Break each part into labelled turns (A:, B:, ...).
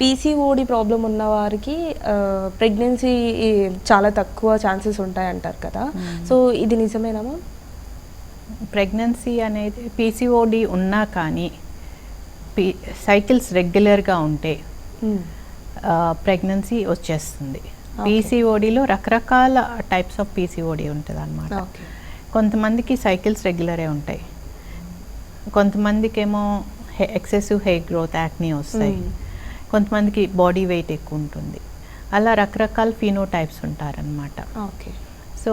A: PCOD problem ఉన్న వారికి pregnancy చాలా తక్కువ ఛాన్సెస్ ఉంటాయంటారు కదా, సో ఇది నిజమేనా మ్యామ్?
B: ప్రెగ్నెన్సీ అనేది పీసీఓడి ఉన్నా కానీ సైకిల్స్ రెగ్యులర్గా ఉంటే ప్రెగ్నెన్సీ వచ్చేస్తుంది. పీసీఓడిలో రకరకాల టైప్స్ ఆఫ్ పీసీఓడి ఉంటుంది అన్నమాట. కొంతమందికి సైకిల్స్ రెగ్యులరే ఉంటాయి, కొంతమందికి ఏమో ఎక్సెసివ్ హెయిర్ గ్రోత్ యాక్నీ వస్తాయి, కొంతమందికి బాడీ వెయిట్ ఎక్కువ ఉంటుంది. అలా రకరకాల ఫీనోటైప్స్ ఉంటారనమాట. సో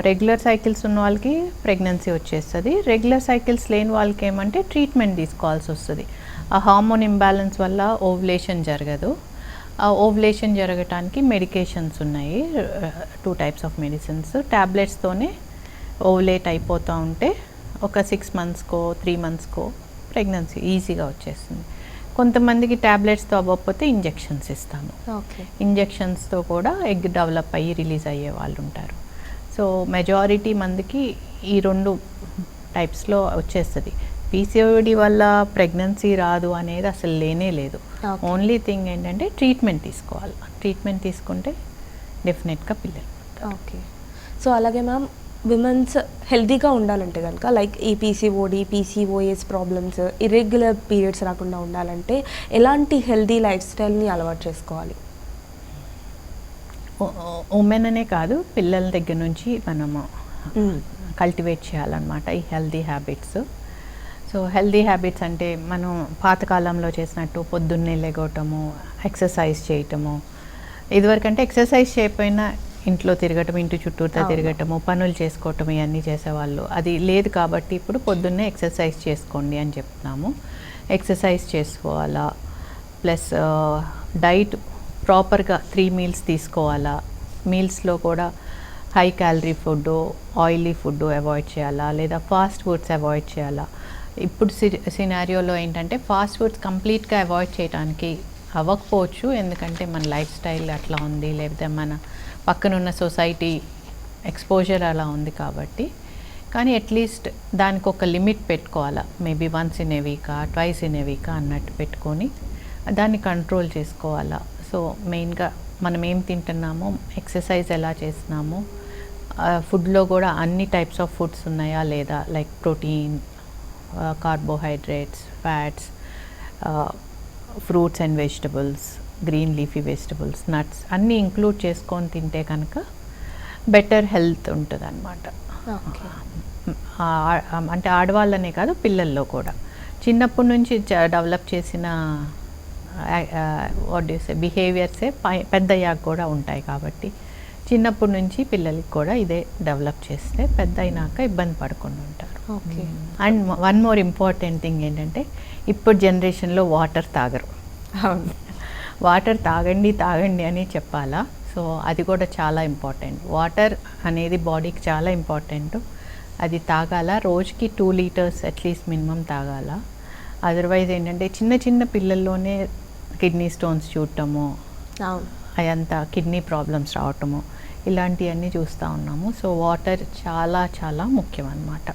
B: రెగ్యులర్ సైకిల్స్ ఉన్న వాళ్ళకి ప్రెగ్నెన్సీ వచ్చేస్తుంది. రెగ్యులర్ సైకిల్స్ లేని వాళ్ళకి ఏమంటే ట్రీట్మెంట్ తీసుకోవాల్సి వస్తుంది. ఆ హార్మోన్ ఇంబ్యాలెన్స్ వల్ల ఓవ్యులేషన్ జరగదు. ఆ ఓవ్యులేషన్ జరగటానికి మెడికేషన్స్ ఉన్నాయి, 2 టైప్స్ ఆఫ్ మెడిసిన్స్. ట్యాబ్లెట్స్తోనే ఓవ్యులేట్ అయిపోతూ ఉంటే ఒక 6 మంత్స్కో 3 మంత్స్కో ప్రెగ్నెన్సీ ఈజీగా వచ్చేస్తుంది. కొంతమందికి ట్యాబ్లెట్స్తో అవ్వకపోతే ఇంజెక్షన్స్ ఇస్తాము. ఇంజెక్షన్స్తో కూడా ఎగ్ డెవలప్ అయ్యి రిలీజ్ అయ్యే వాళ్ళు ఉంటారు. సో మెజారిటీ మందికి ఈ 2 టైప్స్లో వచ్చేస్తుంది. పీసీఓడి వల్ల ప్రెగ్నెన్సీ రాదు అనేది అసలు లేనే లేదు. ఓన్లీ థింగ్ ఏంటంటే ట్రీట్మెంట్ తీసుకోవాలి. ట్రీట్మెంట్ తీసుకుంటే డెఫినెట్గా పిల్లలు.
A: ఓకే. సో అలాగే మ్యామ్, విమెన్స్ హెల్తీగా ఉండాలంటే కనుక లైక్ ఈ PCOD, PCOS problems, irregular periods రాకుండా ఉండాలంటే ఎలాంటి హెల్తీ లైఫ్ స్టైల్ని అలవాటు చేసుకోవాలి?
B: ఉమెన్ అనే కాదు, పిల్లల దగ్గర నుంచి మనము కల్టివేట్ చేయాలన్నమాట ఈ healthy habits. So healthy habits అంటే మనం పాతకాలంలో చేసినట్టు పొద్దున్నే లెగవటము, ఎక్సర్సైజ్ చేయటము. ఇదివరకంటే ఎక్సర్సైజ్ చేయకపోయినా ఇంట్లో తిరగటం, ఇంటి చుట్టూతో తిరగటము, పనులు చేసుకోవటం ఇవన్నీ చేసేవాళ్ళు. అది లేదు కాబట్టి ఇప్పుడు పొద్దున్నే ఎక్సర్సైజ్ చేసుకోండి అని చెప్తున్నాము. ఎక్సర్సైజ్ చేసుకోవాలా, ప్లస్ డైట్ ప్రాపర్గా 3 మీల్స్ తీసుకోవాలా. మీల్స్లో కూడా high calorie food, oily food avoid చేయాలా, లేదా ఫాస్ట్ ఫుడ్స్ అవాయిడ్ చేయాలా. ఇప్పుడు సినారియోలో ఏంటంటే ఫాస్ట్ ఫుడ్స్ కంప్లీట్గా అవాయిడ్ చేయడానికి అవ్వకపోవచ్చు, ఎందుకంటే మన లైఫ్ స్టైల్ అట్లా ఉంది, లేకపోతే మన పక్కనున్న సొసైటీ ఎక్స్పోజర్ అలా ఉంది కాబట్టి. కానీ అట్లీస్ట్ దానికి ఒక లిమిట్ పెట్టుకోవాలా. మేబీ వన్స్ ఇన్ ఏ వీకా, ట్వైస్ ఇన్ ఏ వీకా అన్నట్టు పెట్టుకొని దాన్ని కంట్రోల్ చేసుకోవాలా. సో మెయిన్గా మనం ఏం తింటున్నామో, ఎక్సర్సైజ్ ఎలా చేస్తున్నామో, ఫుడ్లో కూడా అన్ని టైప్స్ ఆఫ్ ఫుడ్స్ ఉన్నాయా లేదా, like protein, carbohydrates, fats, fruits and vegetables, green leafy vegetables, nuts అన్నీ ఇంక్లూడ్ చేసుకొని తింటే కనుక బెటర్ హెల్త్ ఉంటుంది అన్నమాట. అంటే ఆడవాళ్ళనే కాదు, పిల్లల్లో కూడా చిన్నప్పటి నుంచి డెవలప్ చేసిన బిహేవియర్సే పెద్దయ్యాక కూడా ఉంటాయి. కాబట్టి చిన్నప్పటి నుంచి పిల్లలకి కూడా ఇదే డెవలప్ చేస్తే పెద్ద అయినాక ఇబ్బంది పడకుండా ఉంటారు. And one more important thing ఏంటంటే, ఇప్పుడు జనరేషన్లో వాటర్ తాగరు. వాటర్ తాగండి అని చెప్పాలా. సో అది కూడా చాలా ఇంపార్టెంట్. వాటర్ అనేది బాడీకి చాలా ఇంపార్టెంట్. అది తాగాల, రోజుకి 2 లీటర్స్ అట్లీస్ట్ మినిమం తాగాల. అదర్వైజ్ ఏంటంటే చిన్న పిల్లల్లోనే కిడ్నీ స్టోన్స్ చూడటము, అదంతా కిడ్నీ ప్రాబ్లమ్స్ రావటము, ఇలాంటివన్నీ చూస్తూ ఉన్నాము. సో వాటర్ చాలా చాలా ముఖ్యం అన్నమాట.